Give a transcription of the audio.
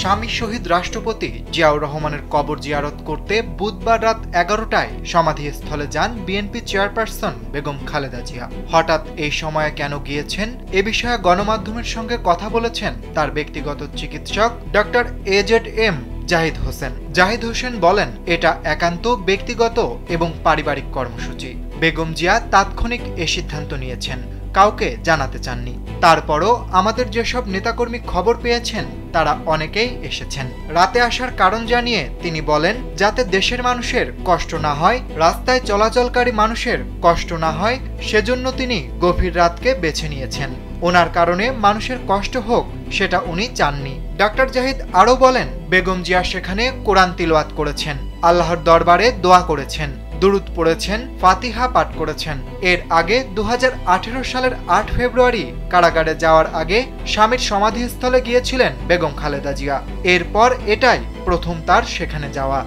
স্বামী শহীদ রাষ্ট্রপতি জিয়াউর রহমানের কবর জিয়ারত করতে বুধবার রাত 11টায় সমাধিস্থলে যান বিএনপি চেয়ারপারসন বেগম খালেদা জিয়া। হঠাৎ এই সময়ে কেন গিয়েছেন এ বিষয়ে গণমাধ্যমের সঙ্গে কথা বলেছেন তার ব্যক্তিগত চিকিৎসক ডক্টর এজেড-এম জাহিদ হোসেন। জাহিদ হোসেন বলেন, এটা একান্ত ব্যক্তিগত এবং পারিবারিক কর্মসূচি। বেগম জিয়া তাৎক্ষণিক এ সিদ্ধান্ত নিয়েছেন, কাউকে জানাতে চাননি। তারপরও আমাদের যেসব নেতাকর্মী খবর পেয়েছেন তারা অনেকেই এসেছেন। রাতে আসার কারণ জানিয়ে তিনি বলেন, যাতে দেশের মানুষের কষ্ট না হয়, রাস্তায় চলাচলকারী মানুষের কষ্ট না হয়, সেজন্য তিনি গভীর রাতকে বেছে নিয়েছেন। ওনার কারণে মানুষের কষ্ট হোক সেটা উনি চাননি। ডক্টর জাহিদ আরও বলেন, বেগম জিয়া সেখানে কোরআন তিলাওয়াত করেছেন, আল্লাহর দরবারে দোয়া করেছেন, দুরুদ পড়েছেন, ফাতিহা পাঠ করেছেন। এর আগে 2018 সালের 8 ফেব্রুয়ারি কারাগারে যাওয়ার আগে স্বামীর সমাধিস্থলে গিয়েছিলেন বেগম খালেদা জিয়া। এরপর এটাই প্রথম তার সেখানে যাওয়া।